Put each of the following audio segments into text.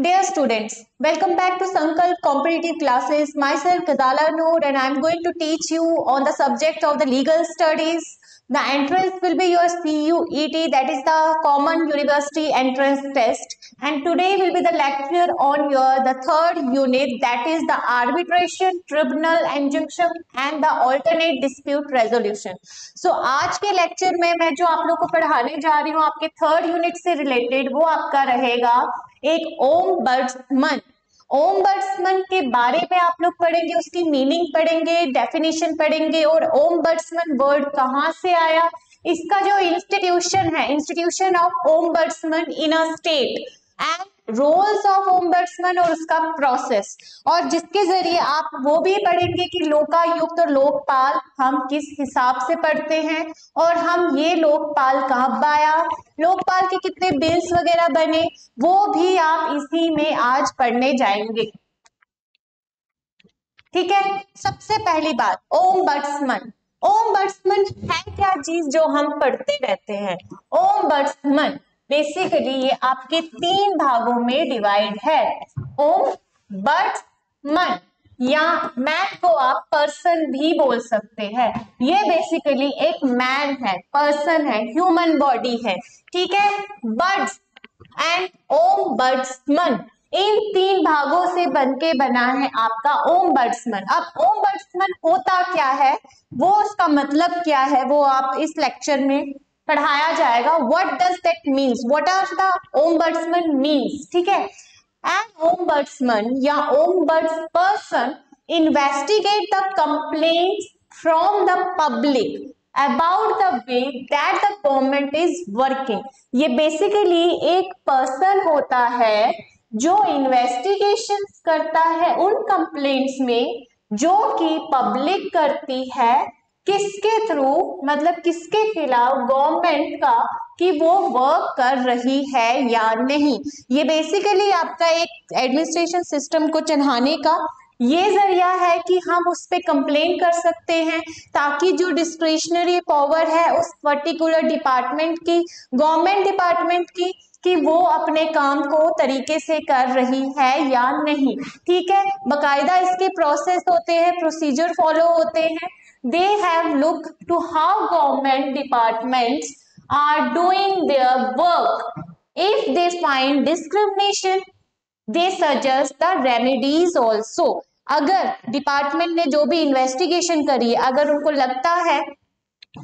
Dear students, welcome back to Sankalp Competitive Classes. Myself Kadala Noor and I am going to teach you on the subject of the legal studies. The entrance will be your CUET, that is the Common University Entrance Test. And today will be the lecture on the third unit, that is the Arbitration, Tribunal, Injunction and the Alternate Dispute Resolution. So आज के lecture में मैं जो आप लोग को पढ़ाने जा रही हूँ आपके थर्ड यूनिट से रिलेटेड, वो आपका रहेगा एक ओम्बड्समन। ओम्बड्समन के बारे में आप लोग पढ़ेंगे, उसकी मीनिंग पढ़ेंगे, डेफिनेशन पढ़ेंगे और ओम्बड्समन वर्ड कहाँ से आया, इसका जो इंस्टीट्यूशन है, institution of ombudsman in a state and roles of ombudsman और उसका प्रोसेस, और जिसके जरिए आप वो भी पढ़ेंगे कि लोकायुक्त और लोकपाल हम किस हिसाब से पढ़ते हैं और हम ये लोकपाल कब आया, लोकपाल के कितने बिल्स वगैरह बने, वो भी आप इसी में आज पढ़ने जाएंगे। ठीक है, सबसे पहली बात ओम्बड्समन। ओम्बड्समन है क्या चीज जो हम पढ़ते रहते हैं? ओम्बड्समन बेसिकली ये आपके तीन भागों में डिवाइड है। ओम्बड्समन या मैन को आप पर्सन भी बोल सकते हैं, ये बेसिकली एक मैन है, पर्सन है, ह्यूमन बॉडी है। ठीक है, बर्ड्स एंड ओम्बड्समन इन तीन भागों से बनके बना है आपका ओम्बड्समन। अब ओम्बड्समन होता क्या है, वो उसका मतलब क्या है, वो आप इस लेक्चर में पढ़ाया जाएगा। What does that means, what are the ombudsman means. ठीक है, एन ओम्बड्समन या ombuds person investigate the complaints from the public about the way that the government is working। ये बेसिकली एक पर्सन होता है जो इन्वेस्टिगेशन करता है उन कंप्लेंट्स में जो कि पब्लिक करती है, किसके थ्रू, मतलब किसके खिलाफ, गवर्नमेंट का, कि वो वर्क कर रही है या नहीं। ये बेसिकली आपका एक एडमिनिस्ट्रेशन सिस्टम को चलाने का ये जरिया है कि हम उस पर कंप्लेन कर सकते हैं, ताकि जो डिस्क्रिशनरी पावर है उस पर्टिकुलर डिपार्टमेंट की, गवर्नमेंट डिपार्टमेंट की, कि वो अपने काम को तरीके से कर रही है या नहीं। ठीक है, बकायदा इसके प्रोसेस होते हैं, प्रोसीजर फॉलो होते हैं। They have look to how government departments are doing their work. If they find discrimination they suggest the remedies also. अगर डिपार्टमेंट ने जो भी इन्वेस्टिगेशन करी है, अगर उनको लगता है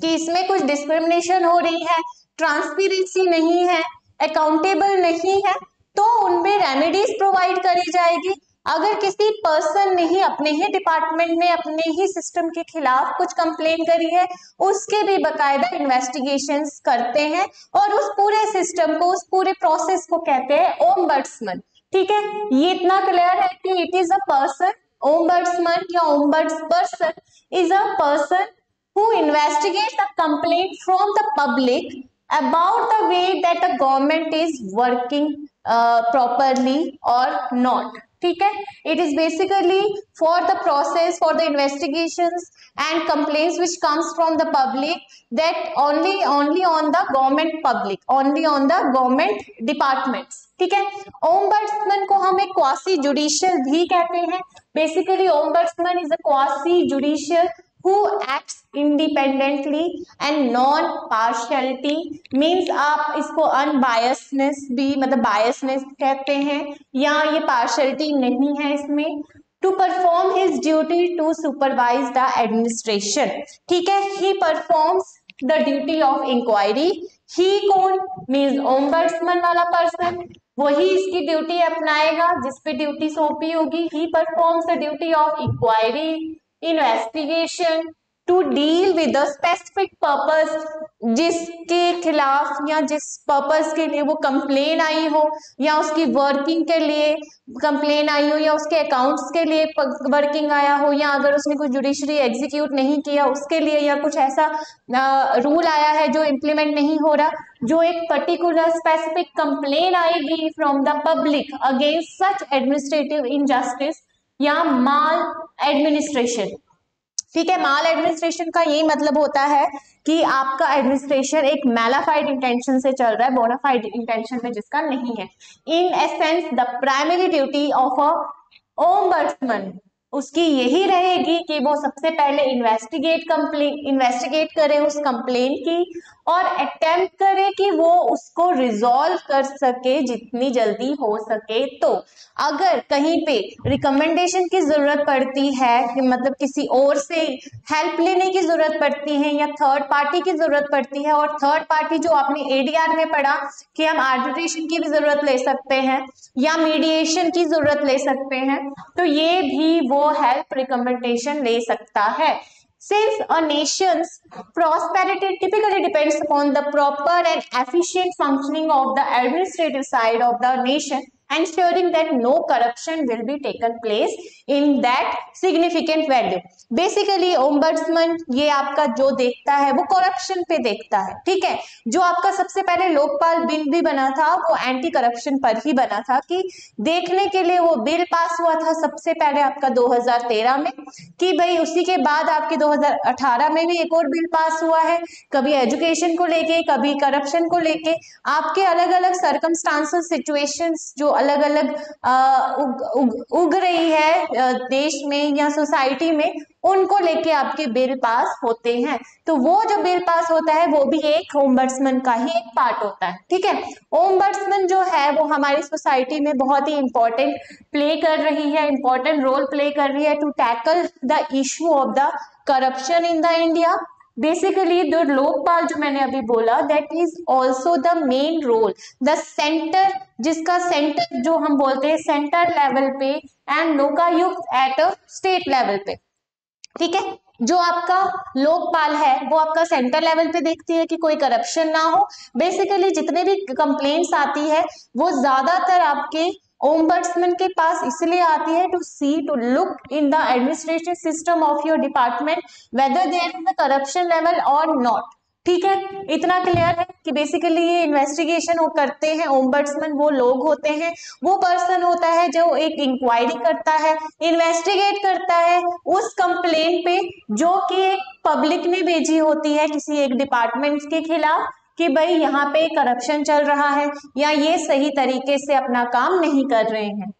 कि इसमें कुछ डिस्क्रिमिनेशन हो रही है, ट्रांसपेरेंसी नहीं है, अकाउंटेबल नहीं है, तो उनमें रेमेडीज प्रोवाइड करी जाएगी। अगर किसी पर्सन ने ही अपने ही डिपार्टमेंट में अपने ही सिस्टम के खिलाफ कुछ कंप्लेन करी है, उसके भी बकायदा इन्वेस्टिगेशंस करते हैं और उस पूरे सिस्टम को, उस पूरे प्रोसेस को कहते हैं ओम्बड्समन। ठीक है, ये इतना क्लियर है कि it is a person, ombudsman या ombuds person is a person who investigates the complaint from the public about the way that the government is working properly or not। ठीक है, it is basically for the process, for the investigations and complaints which comes from the public, that only on the government public, only on the government departments। ठीक है, ombudsman को हम एक quasi judicial भी कहते हैं। Basically ombudsman is a quasi judicial who acts independently and non partiality means आप इसको unbiasedness भी, मतलब biasness कहते हैं, या ये partiality नहीं है इसमें। to perform his duty to supervise the administration। ठीक है, he performs the duty of inquiry। he कौन means ओम्बड्समन वाला पर्सन, वही इसकी ड्यूटी अपनाएगा जिस पे ड्यूटी सौंपी होगी। he performs the duty of inquiry, investigation to deal with the specific purpose, जिसके खिलाफ या जिस पर्पस के लिए वो कंप्लेन आई हो, या उसकी वर्किंग के लिए कंप्लेन आई हो, या उसके अकाउंट्स के लिए वर्किंग आया हो, या अगर उसने कुछ जुडिशरी एग्जीक्यूट नहीं किया उसके लिए, या कुछ ऐसा रूल आया है जो इम्प्लीमेंट नहीं हो रहा, जो एक पर्टिकुलर स्पेसिफिक कंप्लेन आएगी from the public against such administrative injustice या माल एडमिनिस्ट्रेशन। ठीक है, माल एडमिनिस्ट्रेशन का यही मतलब होता है कि आपका एडमिनिस्ट्रेशन एक मैलाफाइड इंटेंशन से चल रहा है, बोनाफाइड इंटेंशन में जिसका नहीं है। In essence the primary duty of a ombudsman, उसकी यही रहेगी कि वो सबसे पहले इन्वेस्टिगेट करे उस कंप्लेन की और अटेम्प्ट करे कि वो उसको रिजॉल्व कर सके जितनी जल्दी हो सके। तो अगर कहीं पे रिकमेंडेशन की जरूरत पड़ती है कि मतलब किसी और से हेल्प लेने की जरूरत पड़ती है या थर्ड पार्टी की जरूरत पड़ती है, और थर्ड पार्टी जो आपने एडीआर में पढ़ा कि हम आर्बिट्रेशन की भी जरूरत ले सकते हैं या मीडिएशन की जरूरत ले सकते हैं, तो ये भी वो हेल्प रिकमेंडेशन ले सकता है। Since a nation's prosperity typically depends upon the proper and efficient functioning of the administrative side of the nation, ensuring that no corruption will be taken place in that significant value. Basically ombudsman ये आपका जो देखता है वो corruption पे देखता है, ठीक है। जो आपका सबसे पहले लोकपाल बिल भी बना था वो एंटी करप्शन पर ही बना था, कि देखने के लिए वो बिल पास हुआ था सबसे पहले आपका 2013 में, कि भाई उसी के बाद आपके 2018 में भी एक और बिल पास हुआ है, कभी एजुकेशन को लेके कभी करप्शन को लेके, आपके अलग अलग सर्कमस्टांसेस सिचुएशंस जो अलग अलग उग रही है देश में या सोसाइटी में, उनको लेके आपके बिल पास होते हैं। तो वो जो बिल पास होता है वो भी एक ओम्बड्समैन का ही एक पार्ट होता है, ठीक है। ओम्बड्समैन जो है वो हमारी सोसाइटी में बहुत ही इंपॉर्टेंट प्ले कर रही है, इंपॉर्टेंट रोल प्ले कर रही है to tackle the issue of the corruption in the India. Basically जो लोकपाल जो मैंने अभी बोला that is also the main role, the centre, जिसका सेंटर जो हम बोलते हैं सेंटर लेवल पे and Lokayukta at a state level पे, ठीक है। जो आपका लोकपाल है वो आपका सेंटर लेवल पे देखती है कि कोई करप्शन ना हो। बेसिकली जितने भी कंप्लेंट्स आती है वो ज्यादातर आपके ओम्बड्समैन के पास इसलिए आती है to see to look in the administrative system of your department whether there is a corruption level और नॉट, ठीक है। इतना क्लियर है कि बेसिकली ये इन्वेस्टिगेशन वो करते हैं ओम्बड्समैन, वो लोग होते हैं, वो पर्सन होता है जो एक इंक्वायरी करता है, इन्वेस्टिगेट करता है उस कंप्लेन पे जो कि एक पब्लिक ने भेजी होती है किसी एक डिपार्टमेंट के खिलाफ कि भाई यहाँ पे करप्शन चल रहा है या ये सही तरीके से अपना काम नहीं कर रहे हैं,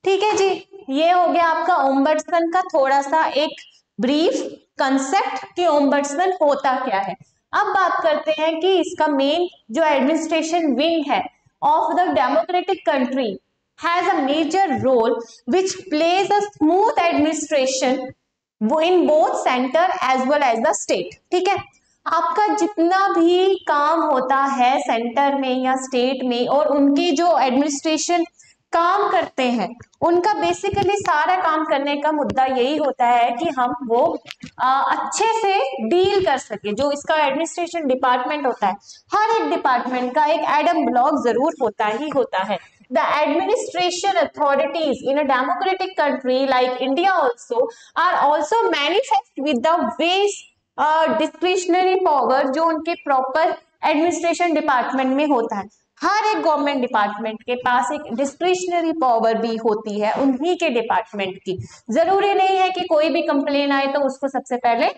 ठीक है जी। ये हो गया आपका ओम्बड्समैन का थोड़ा सा एक ब्रीफ कंसेप्ट कि ओम्बड्समैन होता क्या है। अब बात करते हैं कि इसका मेन जो एडमिनिस्ट्रेशन विंग है of the democratic country has a major role which plays a smooth administration in both centre as well as the state, ठीक है। आपका जितना भी काम होता है सेंटर में या स्टेट में और उनकी जो एडमिनिस्ट्रेशन काम करते हैं उनका बेसिकली सारा काम करने का मुद्दा यही होता है कि हम वो अच्छे से डील कर सके। जो इसका एडमिनिस्ट्रेशन डिपार्टमेंट होता है, हर एक डिपार्टमेंट का एक एडम ब्लॉक जरूर होता ही होता है। The administration authorities in a democratic country like India are also manifest with the ways discretionary power जो उनके प्रॉपर एडमिनिस्ट्रेशन डिपार्टमेंट में होता है। हर एक गवर्नमेंट डिपार्टमेंट के पास एक डिस्क्रिशनरी पावर भी होती है उन्हीं के डिपार्टमेंट की। जरूरी नहीं है कि कोई भी कंप्लेन आए तो उसको सबसे पहले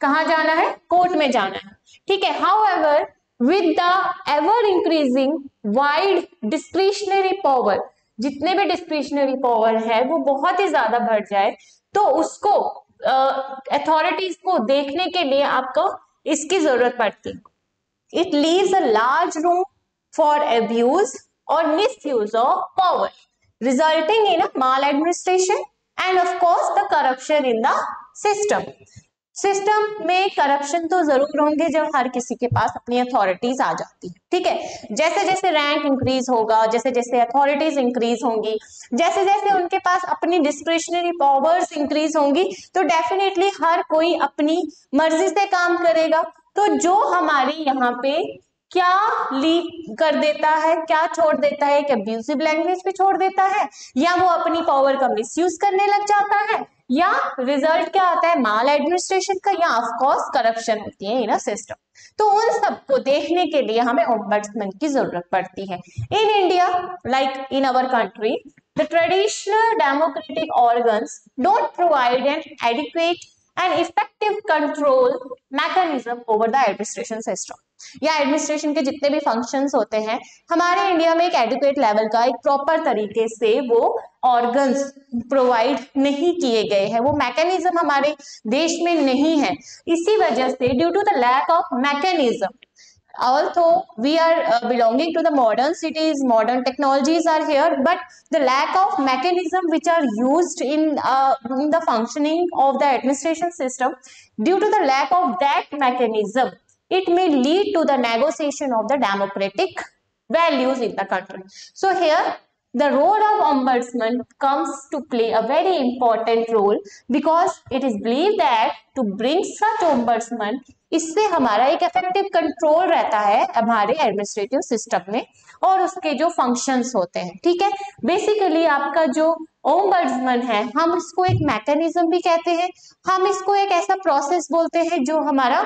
कहाँ जाना है, कोर्ट में जाना है, ठीक है। However with the ever increasing wide discretionary power, जितने भी डिस्क्रिशनरी पावर है वो बहुत ही ज्यादा बढ़ जाए तो उसको अथॉरिटीज को देखने के लिए आपको इसकी जरूरत पड़ती है। It leaves a large room for abuse और misuse of power resulting in a maladministration and of course the corruption in the system में करप्शन तो जरूर होंगे जब हर किसी के पास अपनी अथॉरिटीज आ जाती है, ठीक है। जैसे जैसे रैंक इंक्रीज होगा, जैसे जैसे अथॉरिटीज इंक्रीज होंगी, जैसे जैसे उनके पास अपनी डिस्क्रिशनरी पावर्स इंक्रीज होंगी तो डेफिनेटली हर कोई अपनी मर्जी से काम करेगा। तो जो हमारी यहाँ पे क्या लीक कर देता है, क्या छोड़ देता है, कि अब्यूसिव लैंग्वेज पे छोड़ देता है या वो अपनी पावर का मिसयूज करने लग जाता है, या रिजल्ट क्या आता है माल एडमिनिस्ट्रेशन का, या ऑफ कोर्स करप्शन होती है इन अ सिस्टम। तो उन सबको देखने के लिए हमें ओम्बड्समैन की जरूरत पड़ती है। In India like in our country the traditional democratic organs don't provide an adequate and effective control mechanism over the administration system. या एडमिनिस्ट्रेशन के जितने भी फंक्शंस होते हैं हमारे इंडिया में एक एडुकेट लेवल का एक प्रॉपर तरीके से वो ऑर्गन्स प्रोवाइड नहीं किए गए हैं, वो मैकेनिज्म हमारे देश में नहीं है। इसी वजह से due to the lack of mechanism, although we are belonging to the modern cities, modern technologies are here, but the lack of mechanism which are used in the functioning of the administration system, due to the lack of that mechanism, it may lead to the negotiation of the democratic values in the country. So here the role of ombudsman comes to play a very important role because it is believed that to bring such ombudsman, इससे हमारा एक effective control रहता है हमारे administrative system में और उसके जो फंक्शंस होते हैं। ठीक है, बेसिकली आपका जो ओम्बड्समैन है हम इसको एक मैकेनिज्म भी कहते हैं, हम इसको एक ऐसा प्रोसेस बोलते हैं जो हमारा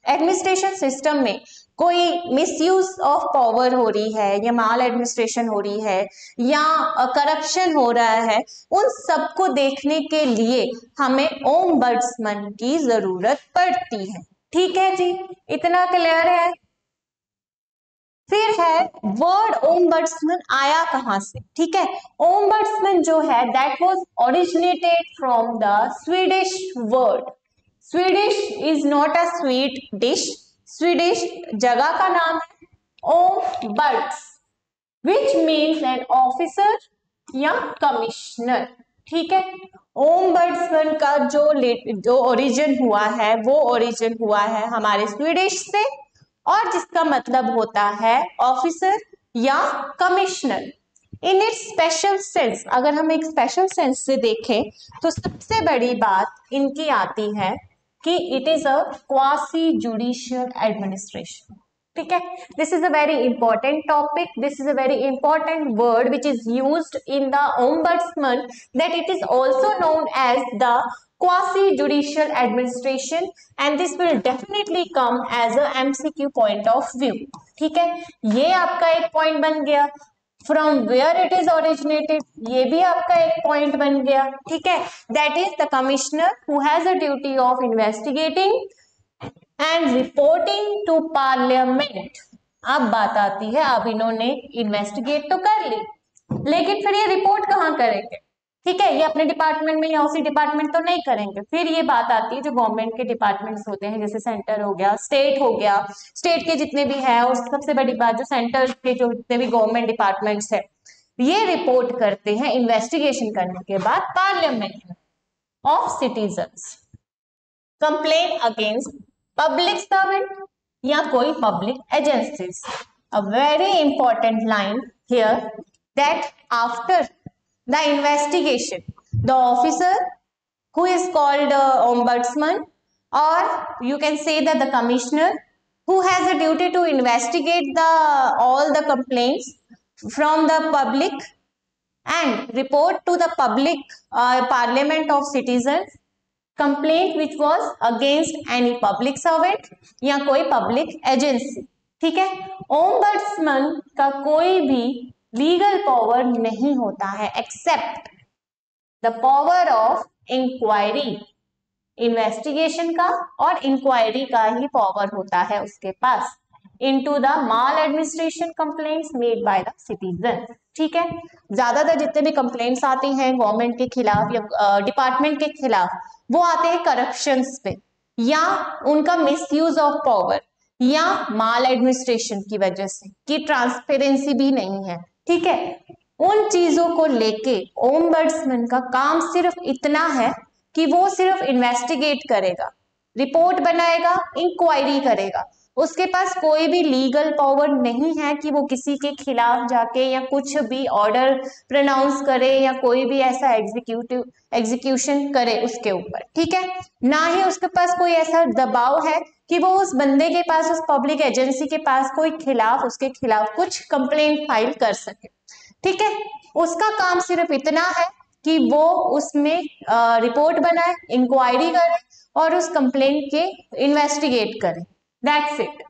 एडमिनिस्ट्रेशन सिस्टम में कोई मिसयूज ऑफ पावर हो रही है या माल एडमिनिस्ट्रेशन हो रही है या करप्शन हो रहा है, उन सबको देखने के लिए हमें ओम्बड्समैन की जरूरत पड़ती है। ठीक है जी, इतना क्लियर है। फिर है वर्ड ओम्बड्समैन आया कहां से। ठीक है, ओम्बड्समैन जो है that was originated from the Swedish word. Swedish is not a sweet dish, Swedish जगह का नाम है ओम्बड्स विच मीन्स एन ऑफिसर या कमिश्नर। ठीक है, ओम्बड्समैन का जो ओरिजिन हुआ है वो ओरिजिन हुआ है हमारे स्वीडिश से और जिसका मतलब होता है ऑफिसर या commissioner. In its special sense, अगर हम एक स्पेशल सेंस से देखें तो सबसे बड़ी बात इनकी आती है कि it is a quasi judicial administration. ठीक है, this is a very important topic, this is a very important word which is used in the ombudsman, that it is also known as the quasi judicial administration and this will definitely come as a MCQ point of view। ठीक है, ये आपका एक point बन गया। From where it is originated, ये भी आपका एक पॉइंट बन गया। ठीक है, that is the commissioner who has a duty of investigating and reporting to parliament. अब बात आती है, अब इन्होंने इन्वेस्टिगेट तो कर ली लेकिन फिर ये रिपोर्ट कहाँ करेंगे। ठीक है, ये अपने डिपार्टमेंट में या उसी डिपार्टमेंट तो नहीं करेंगे। फिर ये बात आती है जो गवर्नमेंट के डिपार्टमेंट्स होते हैं जैसे सेंटर हो गया, स्टेट हो गया, स्टेट के जितने भी है और सबसे बड़ी बात जो सेंटर के जो जितने भी गवर्नमेंट डिपार्टमेंट्स है ये रिपोर्ट करते हैं इन्वेस्टिगेशन करने के बाद पार्लियामेंट में of citizens complain against public servant या कोई public agencies. A very important line here that after the investigation, the officer who is called ombudsman or you can say that the commissioner who has a duty to investigate all the complaints from the public and report to the public parliament of citizens complaint which was against any public servant या कोई public agency। ठीक है, ombudsman का कोई भी legal power नहीं होता है except the power of inquiry, investigation का और इंक्वायरी का ही पावर होता है उसके पास into the maladministration complaints made by the citizen. ठीक है, ज्यादातर जितने भी कंप्लेंट्स आती हैं गवर्नमेंट के खिलाफ या डिपार्टमेंट के खिलाफ वो आते हैं करप्शंस पे या उनका मिसयूज ऑफ पावर या माल एडमिनिस्ट्रेशन की वजह से कि ट्रांसपेरेंसी भी नहीं है। ठीक है, उन चीजों को लेके ओम्बड्समैन का काम सिर्फ इतना है कि वो सिर्फ इन्वेस्टिगेट करेगा, रिपोर्ट बनाएगा, इंक्वायरी करेगा। उसके पास कोई भी लीगल पावर नहीं है कि वो किसी के खिलाफ जाके या कुछ भी ऑर्डर प्रोनाउंस करे या कोई भी ऐसा एग्जीक्यूशन करे उसके ऊपर। ठीक है, ना ही उसके पास कोई ऐसा दबाव है कि वो उस बंदे के पास, उस पब्लिक एजेंसी के पास कोई खिलाफ उसके खिलाफ कुछ कंप्लेंट फाइल कर सके। ठीक है, उसका काम सिर्फ इतना है कि वो उसमें रिपोर्ट बनाए, इंक्वायरी करे और उस कंप्लेंट के इन्वेस्टिगेट करे, दैट्स इट।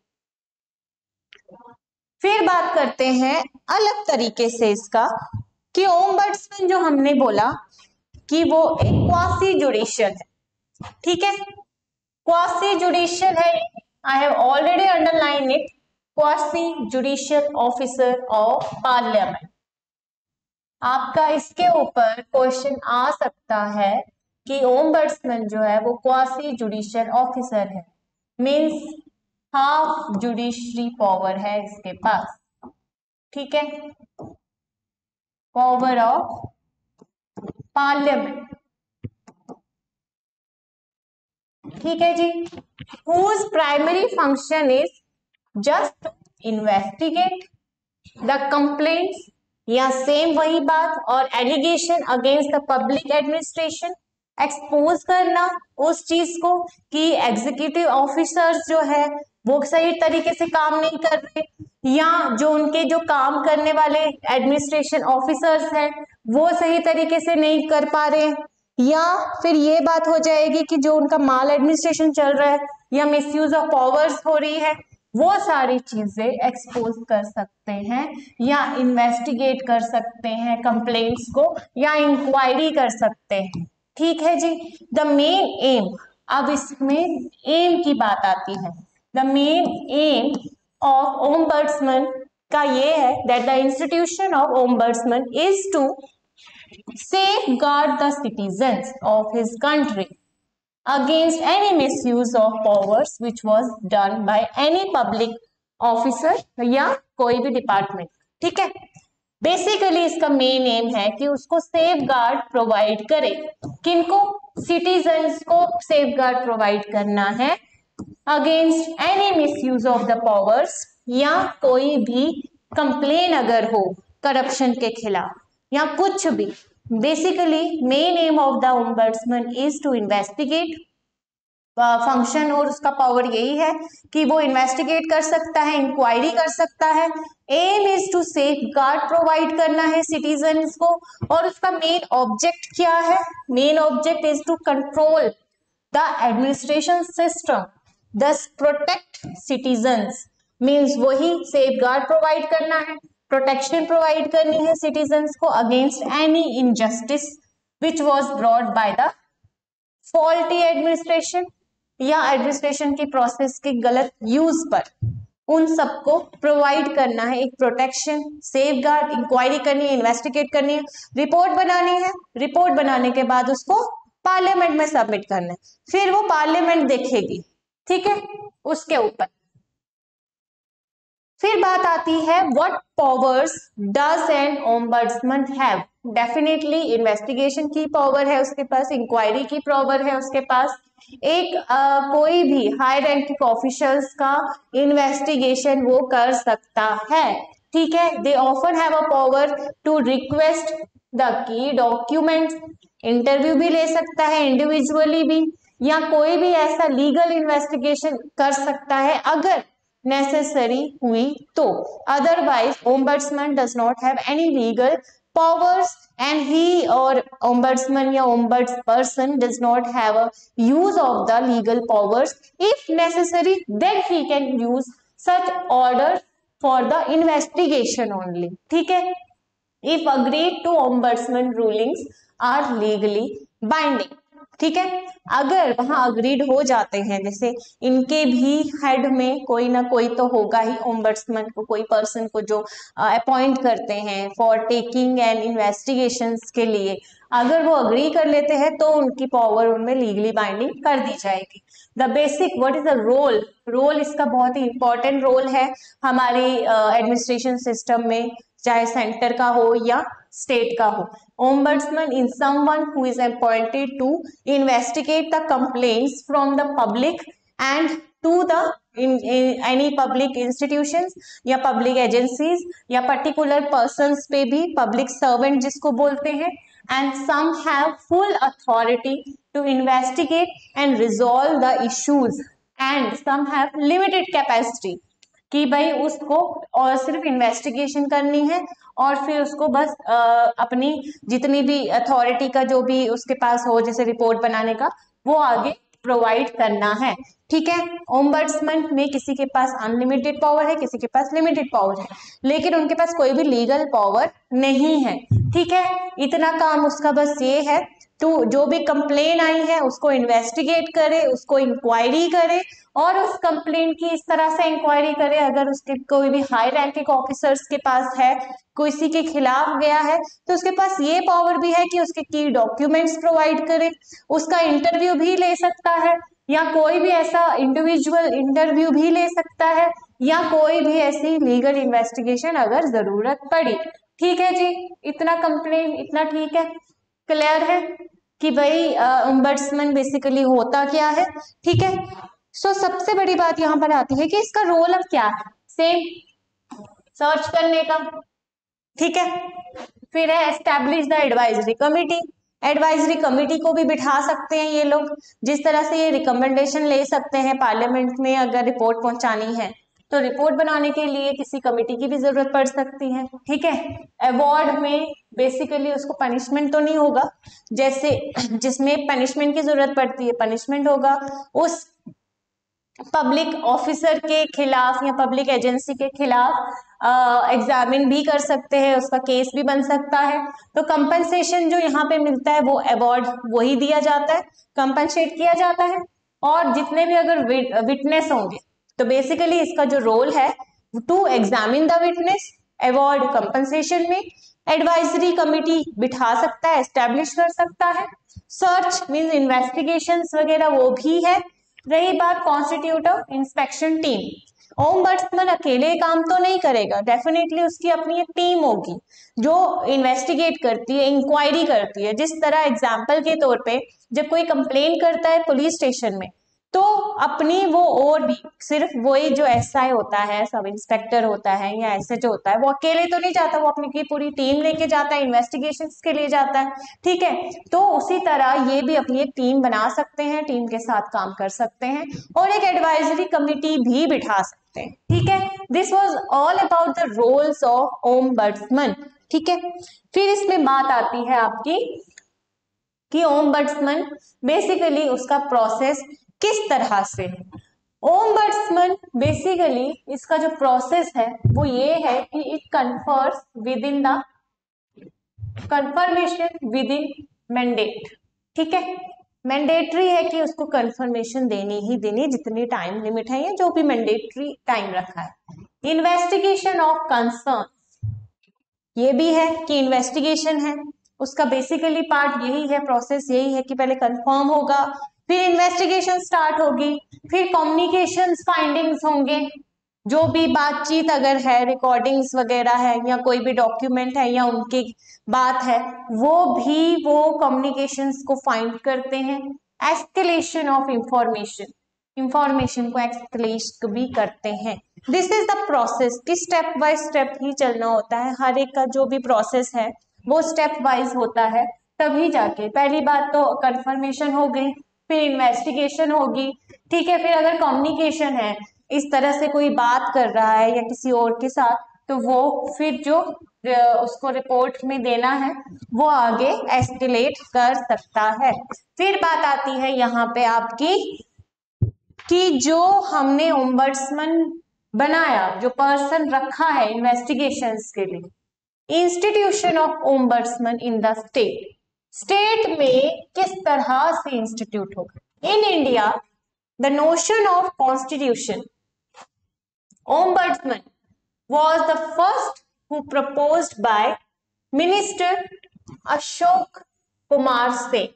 फिर बात करते हैं अलग तरीके से इसका कि ओम्बड्समैन जो हमने बोला कि वो एक क्वासी जुडिशियल है। ठीक है। क्वासी जुडिशियल है, I have already underline it, quasi judicial officer of parliament. आपका इसके ऊपर क्वेश्चन आ सकता है कि ओम्बड्समैन जो है वो क्वासी जुडिशियल ऑफिसर है, मींस हाफ जुडिशरी पावर है इसके पास, ठीक है, पावर ऑफ पार्लियामेंट, ठीक है जी। Whose primary function is just investigate the complaints, या सेम वही बात, और allegation against the public administration, expose करना उस चीज को कि एग्जीक्यूटिव ऑफिसर्स जो है वो सही तरीके से काम नहीं कर रहे, या जो उनके जो काम करने वाले एडमिनिस्ट्रेशन ऑफिसर्स हैं वो सही तरीके से नहीं कर पा रहे, या फिर ये बात हो जाएगी कि जो उनका माल एडमिनिस्ट्रेशन चल रहा है या मिसयूज ऑफ पावर्स हो रही है, वो सारी चीजें एक्सपोज कर सकते हैं या इन्वेस्टिगेट कर सकते हैं कंप्लेंट्स को, या इंक्वायरी कर सकते हैं, ठीक है जी। द मेन एम, अब इसमें एम की बात आती है, the main aim of ombudsman का ये है that the institution of ombudsman is to safeguard the citizens of his country against any misuse of powers which was done by any public officer या कोई भी डिपार्टमेंट, ठीक है। Basically इसका main M है कि उसको सेफ गार्ड प्रोवाइड करे, किनको, सिटीजन्स को सेफ गार्ड प्रोवाइड करना है against any misuse of the powers, या कोई भी कंप्लेन अगर हो करप्शन के खिलाफ या कुछ भी। Basically main aim of the ombudsman is to investigate, function और उसका पावर यही है कि वो इन्वेस्टिगेट कर सकता है, इंक्वायरी कर सकता है, aim is to safeguard provide करना है सिटीजन्स को, और उसका मेन ऑब्जेक्ट क्या है, main object is to control the administration system, thus protect citizens, means वही सेफ गार्ड प्रोवाइड करना है, प्रोटेक्शन प्रोवाइड करनी है सिटीजन्स को against any injustice which was brought by the faulty administration, या एडमिनिस्ट्रेशन की प्रोसेस के गलत यूज पर, उन सबको प्रोवाइड करना है एक प्रोटेक्शन, सेफ गार्ड, इंक्वायरी करनी है, इन्वेस्टिगेट करनी है, रिपोर्ट बनानी है, रिपोर्ट बनाने के बाद उसको पार्लियामेंट में सबमिट करना है, फिर वो पार्लियामेंट देखेगी, ठीक है, उसके ऊपर। फिर बात आती है what powers does N ombudsman have, definitely investigation की पावर है उसके पास, इंक्वायरी की पावर है उसके पास, एक कोई भी हाई रैंकिंग ऑफिशियल्स का इन्वेस्टिगेशन वो कर सकता है, ठीक है। They often have a power to request the key documents, interview भी ले सकता है इंडिविजुअली भी, या कोई भी ऐसा लीगल इन्वेस्टिगेशन कर सकता है अगर नेसेसरी हुई तो, otherwise ombudsman does not have any legal powers and he or ombudsman या ombuds person does not have a use of the legal powers. If necessary, then he can use such orders for the investigation only. ठीक है, if agreed to ombudsman rulings are legally binding. ठीक है, अगर वहां agreed हो जाते हैं, जैसे इनके भी हेड में कोई ना कोई तो होगा ही, ओम्बड्समैन को कोई पर्सन को जो अपॉइंट करते हैं फॉर टेकिंग एंड इन्वेस्टिगेशंस के लिए, अगर वो अग्री कर लेते हैं तो उनकी पावर उनमें लीगली बाइंडिंग कर दी जाएगी। The basic what is the role, role इसका बहुत ही इंपॉर्टेंट रोल है हमारी एडमिनिस्ट्रेशन सिस्टम में, चाहे सेंटर का हो या स्टेट का हो। Ombudsman is someone who is appointed to investigate the complaints from the public and to the any public institutions या public agencies या particular persons पे भी, public servant जिसको बोलते हैं, and some have full authority to investigate and resolve the issues and some have limited capacity कि भाई उसको और सिर्फ इन्वेस्टिगेशन करनी है और फिर उसको बस अपनी जितनी भी अथॉरिटी का जो भी उसके पास हो, जैसे रिपोर्ट बनाने का, वो आगे प्रोवाइड करना है। ठीक है, ओम्बड्समैन में किसी के पास अनलिमिटेड पावर है, किसी के पास लिमिटेड पावर है, लेकिन उनके पास कोई भी लीगल पावर नहीं है। ठीक है, इतना काम उसका बस ये है टू जो भी कंप्लेन आई है उसको इन्वेस्टिगेट करे, उसको इंक्वायरी करे और उस कंप्लेंट की इस तरह से इंक्वायरी करे, अगर उसके कोई भी हाई रैंकिंग ऑफिसर्स के पास है, किसी के खिलाफ गया है, तो उसके पास ये पावर भी है कि उसके की डॉक्यूमेंट्स प्रोवाइड करे, उसका इंटरव्यू भी ले सकता है, या कोई भी ऐसा इंडिविजुअल इंटरव्यू भी ले सकता है, या कोई भी ऐसी लीगल इन्वेस्टिगेशन अगर जरूरत पड़ी। ठीक है जी, इतना कंप्लेन, इतना ठीक है, क्लियर है कि भाई ओम्बड्समैन बेसिकली होता क्या है। ठीक है, सो सबसे बड़ी बात यहाँ पर आती है कि इसका रोल अब क्या है, सेम सर्च करने का। ठीक है, फिर है establish the advisory committee. Advisory committee को भी बिठा सकते हैं ये लोग, जिस तरह से ये रिकमेंडेशन ले सकते हैं पार्लियामेंट में, अगर रिपोर्ट पहुंचानी है तो रिपोर्ट बनाने के लिए किसी कमिटी की भी जरूरत पड़ सकती है। ठीक है, अवार्ड में बेसिकली उसको पनिशमेंट तो नहीं होगा, जैसे जिसमें पनिशमेंट की जरूरत पड़ती है पनिशमेंट होगा, उस पब्लिक ऑफिसर के खिलाफ या पब्लिक एजेंसी के खिलाफ एग्जामिन भी कर सकते हैं, उसका केस भी बन सकता है। तो कंपनसेशन जो यहाँ पे मिलता है वो अवार्ड वही दिया जाता है, कंपनसेट किया जाता है। और जितने भी अगर विटनेस होंगे तो बेसिकली इसका जो रोल है to examine the witness, award compensation में, एडवाइजरी कमिटी बिठा सकता है, एस्टेब्लिश कर सकता है, सर्च मींस इन्वेस्टिगेशंस वगैरह वो भी है। रही बात constitute of inspection team, ombudsman अकेले काम तो नहीं करेगा, डेफिनेटली उसकी अपनी एक टीम होगी जो इन्वेस्टिगेट करती है, इंक्वायरी करती है। जिस तरह एग्जाम्पल के तौर पे जब कोई कंप्लेन करता है पुलिस स्टेशन में, तो अपनी वो और भी सिर्फ वही जो एसआई होता है, सब इंस्पेक्टर होता है या एसएचओ होता है, वो अकेले तो नहीं जाता, वो अपनी की पूरी टीम लेके जाता है, इन्वेस्टिगेशंस के लिए जाता है। ठीक है, तो उसी तरह ये भी अपनी एक टीम बना सकते हैं, टीम के साथ काम कर सकते हैं और एक एडवाइजरी कमिटी भी बिठा सकते हैं। ठीक है, this was all about the roles of ombudsman. ठीक है, फिर इसमें बात आती है आपकी कि ओम्बड्समैन बेसिकली उसका प्रोसेस किस तरह से। ओम्बड्समैन बेसिकली इसका जो प्रोसेस है वो ये है कि it confers with in the confirmation with in mandate. ठीक है, मैंडेटरी है कि उसको कंफर्मेशन देनी ही देनी, जितनी टाइम लिमिट है या जो भी मैंडेटरी टाइम रखा है। इन्वेस्टिगेशन ऑफ कंसर्न, ये भी है कि इन्वेस्टिगेशन है उसका बेसिकली पार्ट यही है, प्रोसेस यही है कि पहले कंफर्म होगा, फिर इन्वेस्टिगेशन स्टार्ट होगी, फिर कम्युनिकेशंस फाइंडिंग्स होंगे, जो भी बातचीत अगर है, रिकॉर्डिंग्स वगैरह है या कोई भी डॉक्यूमेंट है या उनकी बात है, वो भी वो कम्युनिकेशंस को फाइंड करते हैं। एस्केलेशन ऑफ इंफॉर्मेशन, इंफॉर्मेशन को एक्सकलेट भी करते हैं। दिस इज द प्रोसेस कि स्टेप बाय स्टेप ही चलना होता है, हर एक का जो भी प्रोसेस है वो स्टेप वाइज होता है, तभी जाके पहली बात तो कंफर्मेशन हो गई, फिर इन्वेस्टिगेशन होगी। ठीक है, फिर अगर कम्युनिकेशन है, इस तरह से कोई बात कर रहा है या किसी और के साथ, तो वो फिर जो उसको रिपोर्ट में देना है वो आगे एस्केलेट कर सकता है। फिर बात आती है यहाँ पे आपकी कि जो हमने ओम्बड्समैन बनाया, जो पर्सन रखा है इन्वेस्टिगेशंस के लिए, institution of ombudsman in the state, state में किस तरह से इंस्टीट्यूट होगा। In India the notion of constitution, ombudsman was the first who proposed by Minister Ashok Kumar Sen.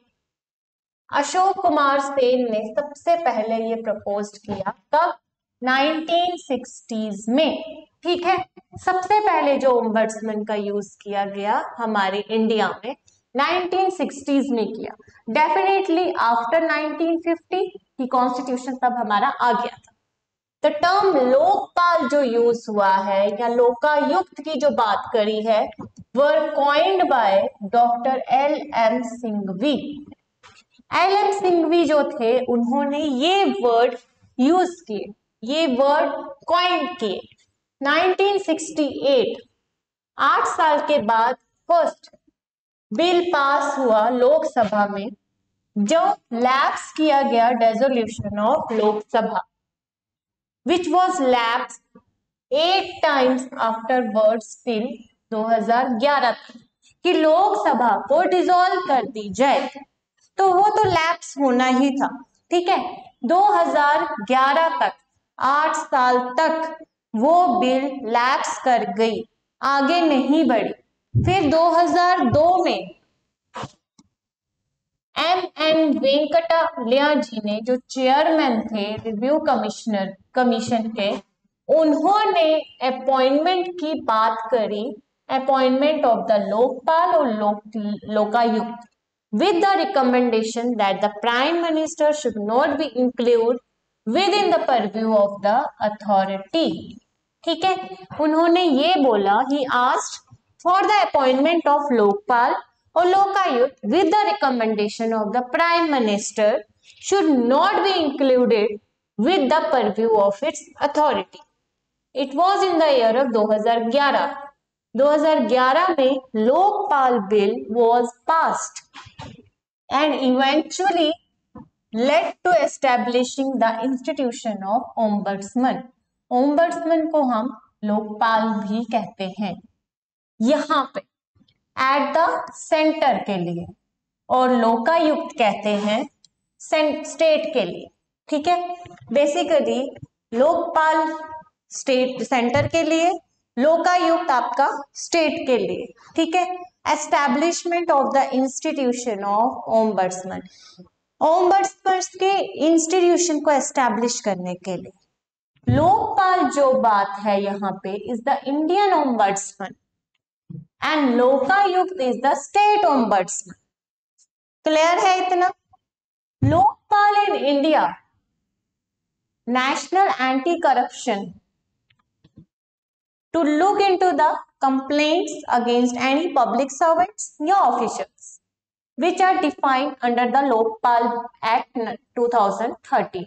Ashok Kumar Sen ने सबसे पहले ये प्रपोज किया कब, 1960s में। ठीक है, सबसे पहले जो ओम्बड्समैन का यूज किया गया हमारे इंडिया में 1960s में किया। डेफिनेटली आफ्टर 1950 की कॉन्स्टिट्यूशन तब हमारा आ गया था। द टर्म लोकपाल जो यूज हुआ है या लोकायुक्त की जो बात करी है, were coined by doctor L M. Singhvi. L M. Singhvi जो थे उन्होंने ये वर्ड यूज किए, ये वर्ड कॉइन किए। 1968 8 साल के बाद फर्स्ट बिल पास हुआ लोकसभा में, जो लैप्स किया गया dissolution of Lok Sabha, which was lapsed 8 times afterwards till 2011 कि लोकसभा को डिसॉल्व कर दी जाए। तो वो तो लैप्स होना ही था, ठीक है। 2011 तक, 8 साल तक वो बिल लैप्स कर गई, आगे नहीं बढ़ी। फिर 2002 में एम वेंकटलिया जी ने, जो चेयरमैन थे रिव्यू कमीशन के, उन्होंने अपॉइंटमेंट की बात करी, अपॉइंटमेंट ऑफ द लोकपाल और Lokayukta, with the recommendation that the prime minister should not be included within the purview of the authority। ठीक है, उन्होंने ये बोला, he asked for the appointment of Lokpal और Lokayukta with the recommendation of the prime minister should not be included with the purview of its authority। It was in the year of 2011। 2011 में Lokpal bill was passed and eventually led to establishing the institution of ombudsman। Ombudsman को हम लोकपाल भी कहते हैं, यहाँ पे at the centre के लिए, और लोकायुक्त कहते हैं स्टेट के लिए। ठीक है, बेसिकली लोकपाल स्टेट सेंटर के लिए, लोकायुक्त आपका स्टेट के लिए। ठीक है, establishment of the institution of ombudsman, ombudsman के इंस्टीट्यूशन को एस्टैब्लिश करने के लिए। लोकपाल जो बात है यहाँ पे is the Indian ombudsman and Lokayukta is the state ombudsman. Clear है इतना? Lokpal in India, national anti corruption to look into the complaints against any public servants या officials which are defined under the Lokpal Act 2013।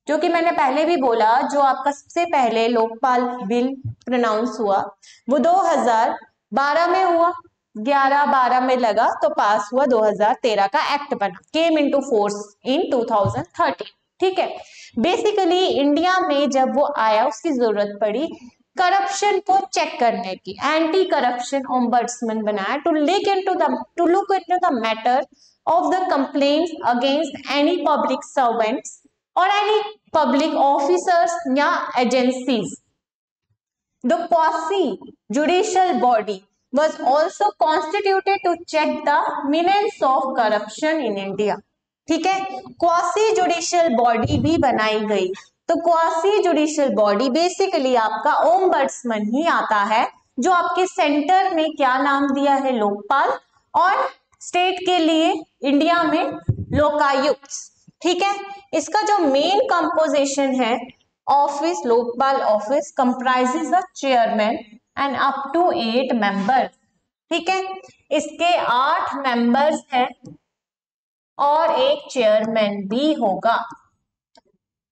जो कि मैंने पहले भी बोला, जो आपका सबसे पहले लोकपाल बिल प्रोनाउंस हुआ वो 2012 में हुआ, 11-12 में लगा तो पास हुआ, 2013 का एक्ट बना, केम इनटू फोर्स इन 2013। ठीक है, बेसिकली इंडिया में जब वो आया उसकी जरूरत पड़ी करप्शन को चेक करने की, एंटी करप्शन ओम्बड्समैन बनाया to look into the matter of the complaints against any public servants or any public officers या agencies। The quasi-judicial body was also constituted to check the menace of corruption in India। ठीक है, quasi judicial body भी बनाई गई। तो quasi judicial body basically आपका ombudsman ही आता है, जो आपके सेंटर में क्या नाम दिया है, लोकपाल, और स्टेट के लिए इंडिया में लोकायुक्त। ठीक है, इसका जो मेन कंपोजिशन है office, Lokpal office comprises the chairman and up to 8 members. ठीक है, इसके 8 मेंबर्स हैं और एक चेयरमैन भी होगा,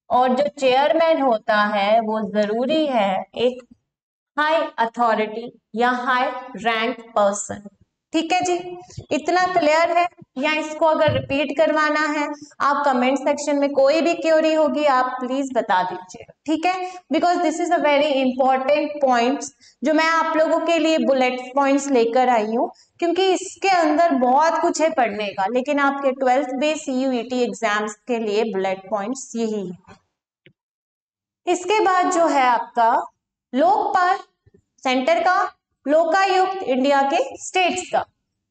और जो चेयरमैन होता है वो जरूरी है एक हाई अथॉरिटी या हाई रैंक पर्सन। ठीक है जी, इतना क्लियर है? या इसको अगर रिपीट करवाना है, आप कमेंट सेक्शन में कोई भी क्वेरी होगी आप प्लीज बता दीजिएगा। ठीक है, because this is a very important points जो मैं आप लोगों के लिए बुलेट पॉइंट्स लेकर आई हूँ, क्योंकि इसके अंदर बहुत कुछ है पढ़ने का, लेकिन आपके 12th बेस CUET एग्जाम्स के लिए बुलेट पॉइंट्स यही है। इसके बाद जो है आपका लोकपाल सेंटर का, लोकायुक्त इंडिया के स्टेट्स का।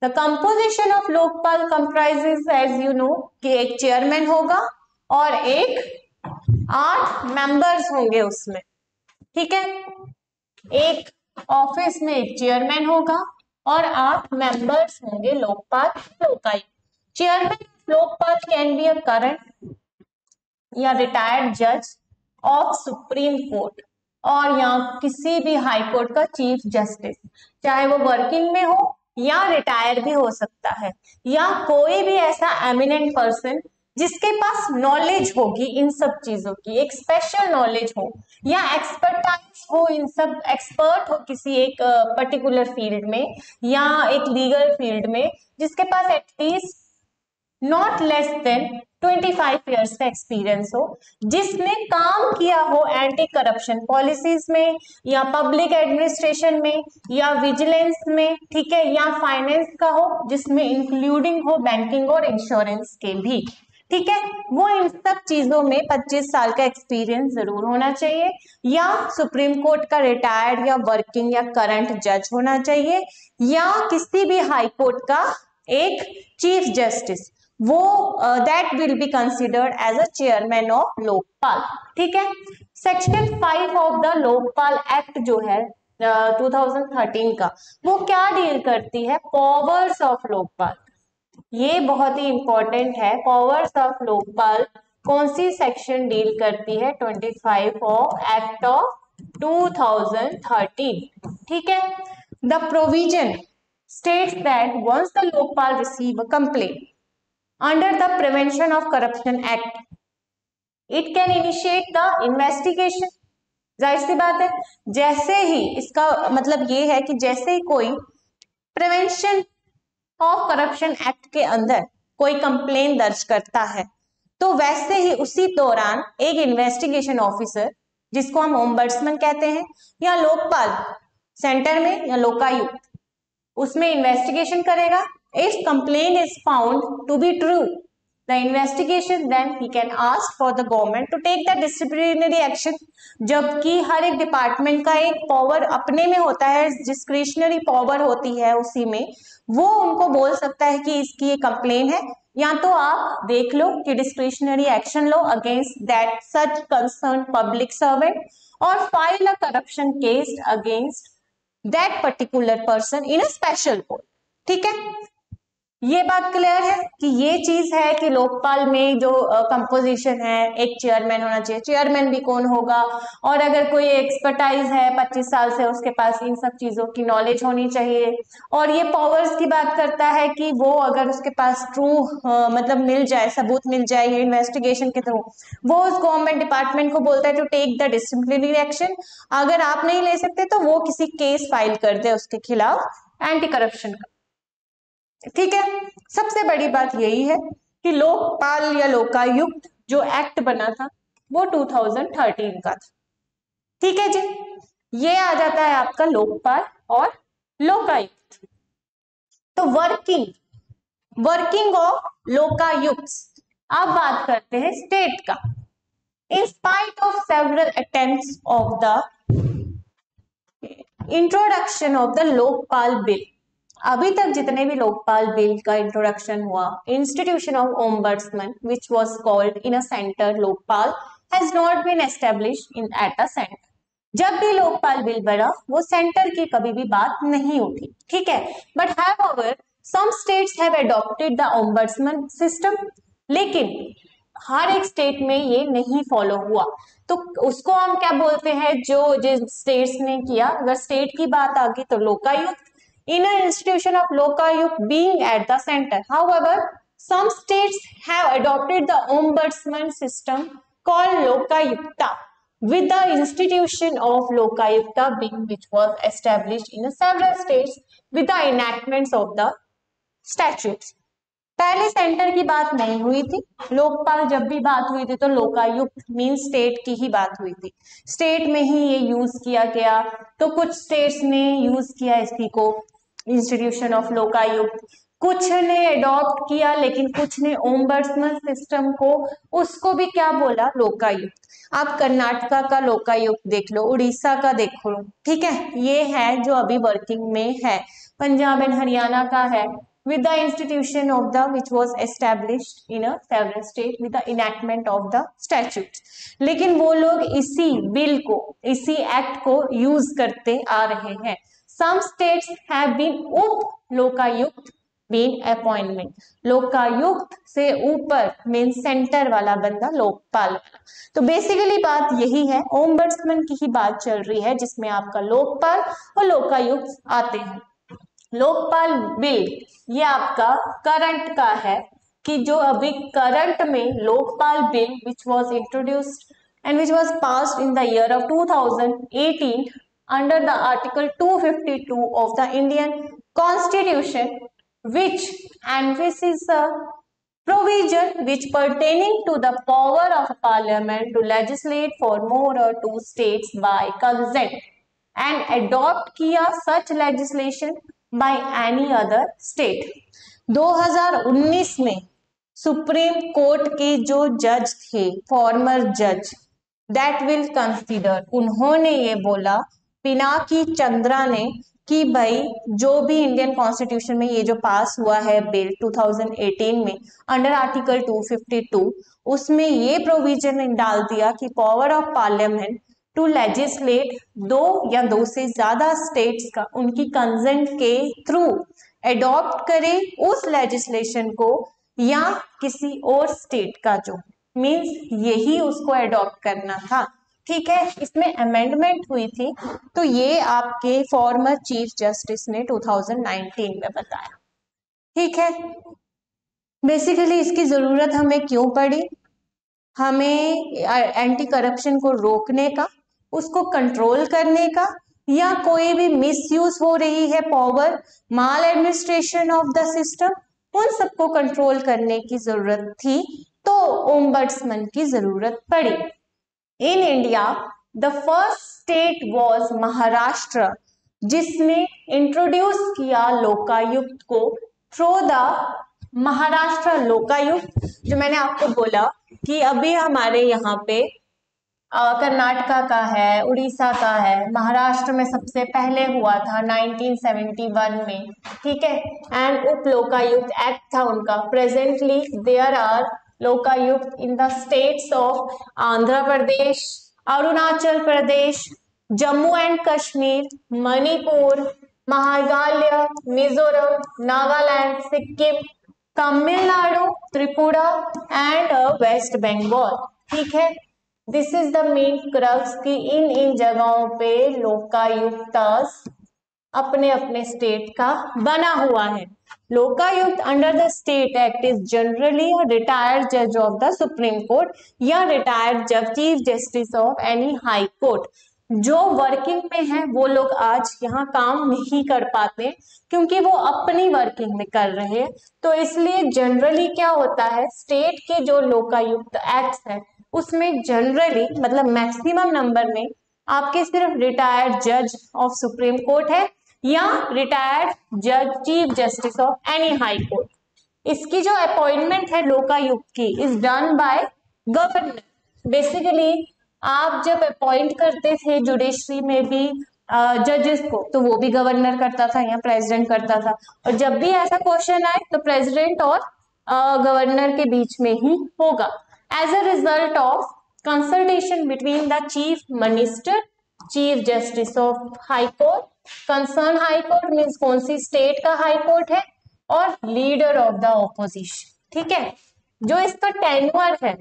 The composition of Lokpal comprises as you know कि एक चेयरमैन होगा और एक 8 मेंबर्स होंगे उसमें। ठीक है, एक ऑफिस में एक चेयरमैन होगा और 8 मेंबर्स होंगे Lokpal Lokayukta. Chairman Lokpal can be a current या रिटायर्ड जज ऑफ सुप्रीम कोर्ट और या किसी भी हाई कोर्ट का चीफ जस्टिस, चाहे वो वर्किंग में हो या रिटायर भी हो सकता है, या कोई भी ऐसा एमिनेंट पर्सन जिसके पास नॉलेज होगी इन सब चीजों की, एक स्पेशल नॉलेज हो या एक्सपर्टाइज हो, इन सब एक्सपर्ट हो किसी एक पर्टिकुलर फील्ड में या एक लीगल फील्ड में, जिसके पास at least not less than 25 years का एक्सपीरियंस हो, जिसने काम किया हो एंटी करप्शन पॉलिसीज में या पब्लिक एडमिनिस्ट्रेशन में या विजिलेंस में, ठीक है, या फाइनेंस का हो, जिसमें इंक्लूडिंग हो बैंकिंग और इंश्योरेंस के भी, ठीक है, वो इन सब चीजों में 25 साल का एक्सपीरियंस जरूर होना चाहिए, या सुप्रीम कोर्ट का रिटायर्ड या वर्किंग या करंट जज होना चाहिए, या किसी भी हाई कोर्ट का एक चीफ जस्टिस, वो that will be considered as a chairman of Lokpal, ठीक है। Section 5 of the Lokpal act जो है 2013 का, वो क्या डील करती है, पावर्स ऑफ लोकपाल। ये बहुत ही इंपॉर्टेंट है, पावर्स ऑफ लोकपाल कौन सी सेक्शन डील करती है, 25 ऑफ एक्ट ऑफ 2013, ठीक है। The provision states that once the Lokpal receive a complaint under the Prevention of Corruption Act, it can initiate the investigation। जाहिर सी बात है, जैसे ही, इसका मतलब ये है कि जैसे ही कोई प्रिवेंशन ऑफ करप्शन एक्ट के अंदर कोई कंप्लेन दर्ज करता है, तो वैसे ही उसी दौरान एक इन्वेस्टिगेशन ऑफिसर, जिसको हम ओम्बड्समैन कहते हैं, या लोकपाल सेंटर में या लोकायुक्त, उसमें इन्वेस्टिगेशन करेगा। If complain is found to be true the investigation, then he can ask for the government to take the disciplinary action. जबकि हर एक डिपार्टमेंट का एक पावर अपने में होता है, डिस्क्रिशनरी पावर होती है उसी में, वो उनको बोल सकता है कि इसकी ये कंप्लेन है, या तो आप देख लो कि डिस्क्रिशनरी एक्शन लो against that such concern public servant, और file a corruption case against that particular person in a special court, ठीक है। ये बात क्लियर है कि ये चीज है कि लोकपाल में जो कंपोजिशन है, एक चेयरमैन होना चाहिए, चेयरमैन भी कौन होगा, और अगर कोई एक्सपर्टाइज है 25 साल से, उसके पास इन सब चीजों की नॉलेज होनी चाहिए। और ये पावर्स की बात करता है कि वो अगर उसके पास ट्रू मतलब मिल जाए, सबूत मिल जाए ये इन्वेस्टिगेशन के थ्रू, वो उस गवर्नमेंट डिपार्टमेंट को बोलता है to take the disciplinary action. अगर आप नहीं ले सकते तो वो किसी केस फाइल कर दे उसके खिलाफ एंटी करप्शन का, ठीक है। सबसे बड़ी बात यही है कि लोकपाल या लोकायुक्त जो एक्ट बना था वो 2013 का था, ठीक है जी। ये आ जाता है आपका लोकपाल और लोकायुक्त। तो वर्किंग ऑफ लोकायुक्त। अब बात करते हैं स्टेट का। In spite of several attempts of the introduction of the Lokpal bill, अभी तक जितने भी लोकपाल बिल का इंट्रोडक्शन हुआ, institution of ombudsman which was called in a centre Lokpal has not been established in at a centre. जब भी Lokpal bill बना वो सेंटर की कभी भी बात नहीं उठी, ठीक है। But however some states have adopted the ombudsman system, लेकिन हर एक स्टेट में ये नहीं फॉलो हुआ, तो उसको हम क्या बोलते हैं, जो जिन स्टेट्स ने किया। अगर स्टेट की बात आ गई तो Lokayukta, in an institution of Lokayuk being at the center. However, some states have adopted the ombudsman system called Lokayukta, with the institution of Lokayukta being which was established in several states with the enactments of the statutes. पहले centre की बात नहीं हुई थी, लोकपाल जब भी बात हुई थी तो लोकायुक्त मीन स्टेट की ही बात हुई थी, स्टेट में ही ये यूज किया गया। तो कुछ स्टेट्स ने यूज किया इसी को, इंस्टीट्यूशन ऑफ लोकायुक्त, कुछ ने अडॉप्ट किया, लेकिन कुछ ने ओम्बड्समैन सिस्टम को उसको भी क्या बोला, लोकायुक्त। आप कर्नाटका का लोकायुक्त देख लो, उड़ीसा का देख लो, ठीक है, ये है जो अभी वर्किंग में है। पंजाब एंड हरियाणा का है with the institution of the which was established in a several state with the enactment of the statutes। लेकिन वो लोग इसी बिल को, इसी एक्ट को यूज करते आ रहे हैं। some states have been उप लोकायुक्त being appointment, लोकायुक्त से ऊपर मेन सेंटर वाला बंदा लोकपाल वाला। तो बेसिकली बात यही है, ओम्बड्समैन की ही बात चल रही है, जिसमें आपका लोकपाल और लोकायुक्त आते हैं। लोकपाल बिल ये आपका करंट का है, कि जो अभी करंट में Lokpal bill which was introduced and which was passed in the year of 2018 under the article 252 of the Indian constitution which emphasizes provision which pertaining to the power of parliament to legislate for more or two states by consent and adopt किया such legislation by any other state। 2019 में supreme court के जो जज थे, farmer जज, that will consider, उन्होंने ये बोला, पिनाकी चंद्रा ने, कि भाई जो भी इंडियन कॉन्स्टिट्यूशन में ये जो पास हुआ है बिल 2018 में अंडर आर्टिकल 252, उसमें ये प्रोविजन डाल दिया कि power of parliament to legislate दो या दो से ज्यादा स्टेट्स का उनकी कंसेंट के थ्रू एडॉप्ट करे उस लेजिस्लेशन को, या किसी और स्टेट का जो मींस यही उसको एडॉप्ट करना था। ठीक है, इसमें अमेंडमेंट हुई थी, तो ये आपके फॉर्मर चीफ जस्टिस ने 2019 में बताया। ठीक है, बेसिकली इसकी जरूरत हमें क्यों पड़ी? हमें एंटी करप्शन को रोकने का, उसको कंट्रोल करने का, या कोई भी मिसयूज हो रही है power, mall administration of the system, उन सबको कंट्रोल करने की जरूरत थी, तो ओम्बड्समैन की जरूरत पड़ी। In India the first state was Maharashtra, जिसने इंट्रोड्यूस किया लोकायुक्त को थ्रू द महाराष्ट्र लोकायुक्त, जो मैंने आपको बोला कि अभी हमारे यहाँ पे कर्नाटका का है, उड़ीसा का है, महाराष्ट्र में सबसे पहले हुआ था 1971 में। ठीक है, एंड उप लोकायुक्त एक्ट था उनका। Presently there are Lokayukta in the states of Andhra Pradesh, Arunachal Pradesh, Jammu and Kashmir, Manipur, Meghalaya, Mizoram, Nagaland, Sikkim, Tamil Nadu, Tripura and West Bengal. ठीक है, this is the main crux कि इन जगहों पे लोकायुक्त अपने अपने स्टेट का बना हुआ है। Lokayukta under the state act is generally retired जज ऑफ द सुप्रीम कोर्ट या रिटायर्ड जज chief justice of any high court. जो वर्किंग में है वो लोग आज यहाँ काम नहीं कर पाते क्योंकि वो अपनी वर्किंग में कर रहे हैं, तो इसलिए जनरली क्या होता है, स्टेट के जो लोकायुक्त एक्ट है उसमें जनरली मतलब मैक्सिमम नंबर में आपके सिर्फ रिटायर्ड जज ऑफ सुप्रीम कोर्ट है या रिटायर्ड जज chief justice of any high court. इसकी जो अपॉइंटमेंट है लोकायुक्त की is done by governor. Basically आप जब अपॉइंट करते थे जुडिशरी में भी जजेस को, तो वो भी गवर्नर करता था या प्रेसिडेंट करता था, और जब भी ऐसा क्वेश्चन आए तो प्रेसिडेंट और गवर्नर के बीच में ही होगा। As a result of consultation between the chief minister, chief justice of high court, concern high court means कौन सी स्टेट का हाई कोर्ट है, और लीडर ऑफ द ऑपोजिशन। ठीक है, जो इसका टेन्योर है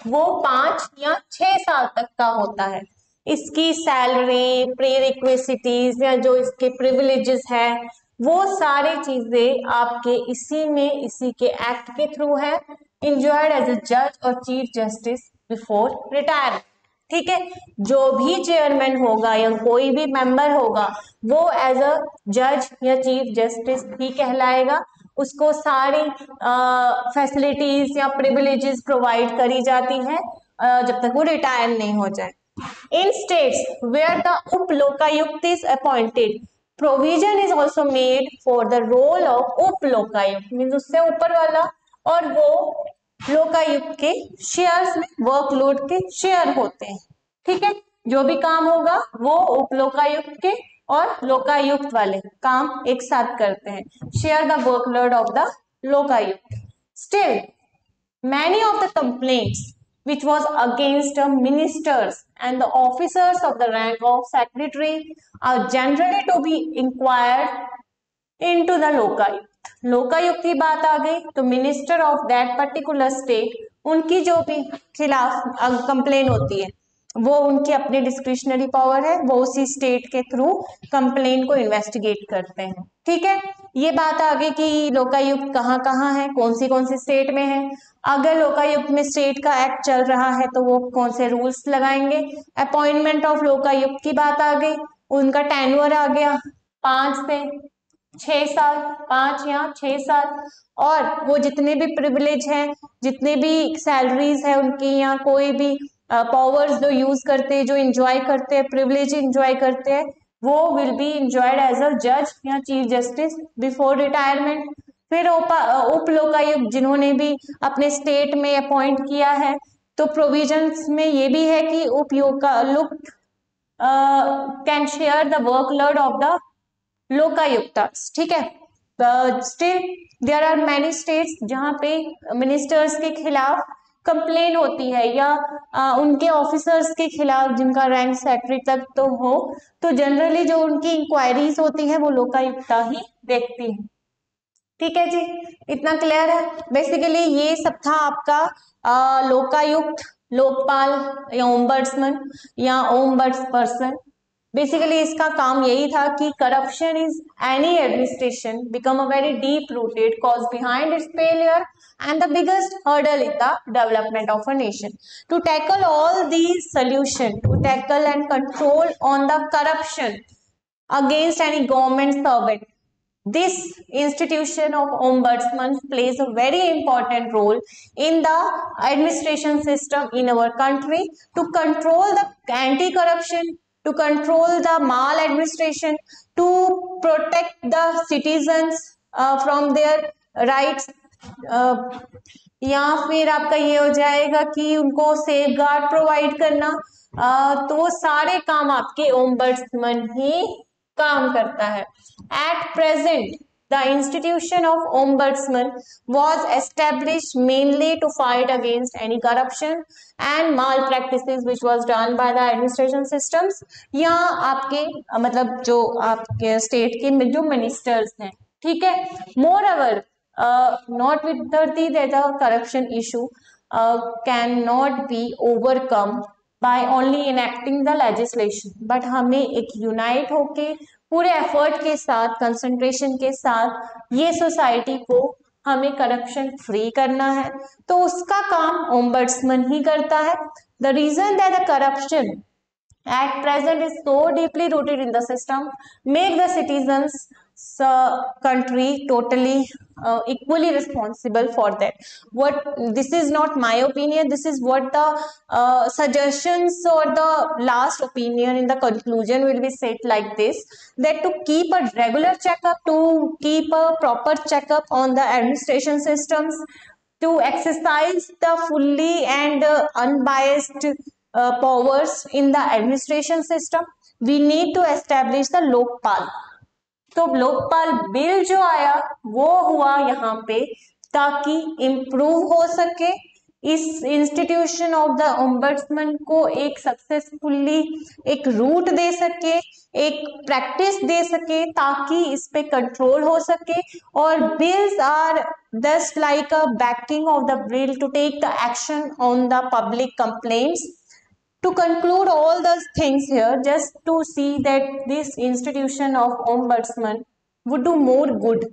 वो 5 या 6 साल तक का होता है। इसकी सैलरी, प्रीरिक्विजिटीज या जो इसके प्रिविलेजेस है वो सारी चीजें आपके इसी के एक्ट के थ्रू है, इंजॉयड एज अ जज और चीफ जस्टिस बिफोर रिटायरमेंट। ठीक है, जो भी चेयरमैन होगा या कोई भी मेंबर होगा वो एज अ जज या चीफ जस्टिस ही कहलाएगा। उसको सारी फैसिलिटीज या प्रिविलेजेस प्रोवाइड करी जाती है जब तक वो रिटायर नहीं हो जाए। इन states where the Up Lokayukta is appointed, provision is also made for the role of Up Lokayukta, means उससे ऊपर वाला, और वो लोकायुक्त के शेयर्स में वर्कलोड के शेयर होते हैं। ठीक है, जो भी काम होगा वो उप लोकायुक्त के और लोकायुक्त वाले काम एक साथ करते हैं, share the workload of the Lokayukta. Still many of the complaints which was against ministers and the officers of the rank of secretary are generally to be inquired into the Lokayukta. Lokayukta की बात आ गई तो minister of that particular state, उनकी जो भी खिलाफ complain होती है वो उनकी अपनी डिस्क्रिशनरी पावर है, वो उसी स्टेट के थ्रू कंप्लेन को इन्वेस्टिगेट करते हैं। ठीक है, ये बात आ गई कि लोकायुक्त कहाँ है, कौन सी स्टेट में है। अगर लोकायुक्त में स्टेट का एक्ट चल रहा है तो वो कौन से रूल्स लगाएंगे। अपॉइंटमेंट ऑफ लोकायुक्त की बात आ गई, उनका टेन्योर आ गया 5 से 6 साल, 5 या 6 साल। और वो जितने भी प्रिविलेज हैं, जितने भी सैलरीज है उनकी, या कोई भी पावर्स जो यूज करते हैं, जो इंजॉय करते हैं, प्रिविलेज इंजॉय करते हैं, वो will be enjoyed as a जज या चीफ जस्टिस बिफोर रिटायरमेंट। फिर उप लोकायुक्त जिन्होंने भी अपने स्टेट में अपॉइंट किया है, तो प्रोविजंस में ये भी है कि उप Lokayukta can share the workload of the Lokayuktas, ठीक है। Still there are many states जहां पे मिनिस्टर्स के खिलाफ कंप्लेन होती है, या उनके ऑफिसर्स के खिलाफ जिनका रैंक सेक्रेटरी तक तो हो, तो जनरली जो उनकी इंक्वायरीज होती है वो लोकायुक्ता ही देखती है। ठीक है जी, इतना क्लियर है। बेसिकली ये सब था आपका लोकायुक्त, लोकपाल या ओम्बड्समैन या ओम्बड्सपर्सन। बेसिकली इसका काम यही था कि corruption is any administration become a very deep rooted cause behind it's failure and the biggest hurdle in the development of a nation. To tackle all these solutions, to tackle and control on the corruption against any government servant, this institution of ombudsman plays a very important role in the administration system in our country to control the anti-corruption, to control the maladministration, to protect the citizens from their rights, या फिर आपका ये हो जाएगा कि उनको safe guard provide करना। तो वो सारे काम आपके ओम्बड्समैन ही काम करता है। At present the institution of ombudsman was established mainly to fight against any corruption and malpractices which was done by the administration systems, या आपके मतलब जो आपके स्टेट के जो मिनिस्टर्स हैं, ठीक है। मोर not with that the corruption issue cannot be overcome by only enacting the legislation, but हमें एक यूनाइट होके पूरे एफर्ट के साथ, कंसंट्रेशन के साथ ये सोसाइटी को हमें करप्शन फ्री करना है, तो उसका काम ओम्बड्समैन ही करता है। The reason that the corruption at present is so deeply rooted in the system make the citizens country totally equally responsible for that. What this is not my opinion, this is what the suggestions or the last opinion in the conclusion will be said like this, that to keep a regular checkup, to keep a proper checkup on the administration systems, to exercise the fully and unbiased powers in the administration system, we need to establish the Lokpal. तो Lokpal bill जो आया वो हुआ यहाँ पे ताकि improve हो सके, इस इंस्टीट्यूशन ऑफ द ओम्बड्समैन को एक सक्सेसफुली एक रूट दे सके, एक प्रैक्टिस दे सके, ताकि इस पे कंट्रोल हो सके। और bills are just like a backing of the bill to take the action on the public complaints. To conclude all those things here, just to see that this institution of ombudsman would do more good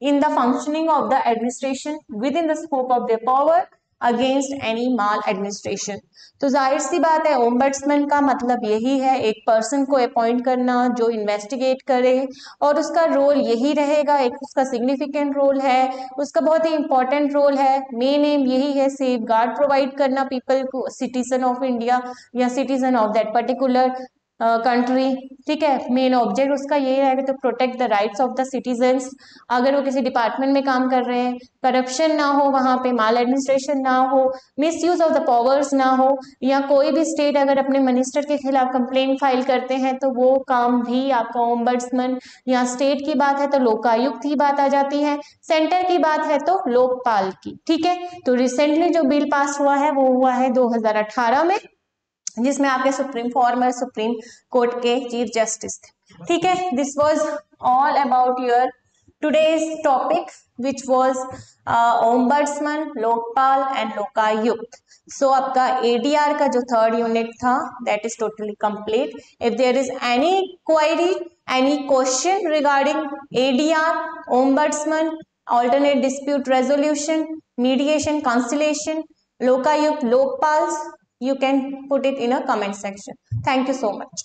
in the functioning of the administration within the scope of their power against any mall administration. तो जाहिर सी बात है ombudsman का मतलब यही है, एक person को अपॉइंट करना जो इन्वेस्टिगेट करे, और उसका रोल यही रहेगा, एक उसका सिग्निफिकेंट रोल है, उसका बहुत ही इंपॉर्टेंट रोल है। मेन एम यही है, सेफ गार्ड प्रोवाइड करना पीपल को, सिटीजन ऑफ इंडिया या citizen of that particular country, ठीक है। मेन ऑब्जेक्ट उसका यही रहेगा तो protect the rights of the citizens. अगर वो किसी डिपार्टमेंट में काम कर रहे हैं, करप्शन ना हो वहां पे, माल एडमिनिस्ट्रेशन ना हो, मिसयूज ऑफ द पावर्स ना हो, या कोई भी स्टेट अगर अपने मिनिस्टर के खिलाफ कंप्लेंट फाइल करते हैं तो वो काम भी आपका ओम्बड्समैन, या स्टेट की बात है तो लोकायुक्त की बात आ जाती है, सेंटर की बात है तो लोकपाल की, ठीक है। तो रिसेंटली जो बिल पास हुआ है वो हुआ है 2018 में, जिसमें आपके फॉर्मर सुप्रीम कोर्ट के चीफ जस्टिस थे, ठीक है। This was all about your today's topic which was ombudsman, Lokpal and Lokayukta. So आपका एडीआर का जो थर्ड यूनिट था that is totally complete. If there is any query, any question regarding ADR, ombudsman, alternate dispute resolution, mediation, conciliation, lokayukt, lokpals, you can put it in a comment section. Thank you so much.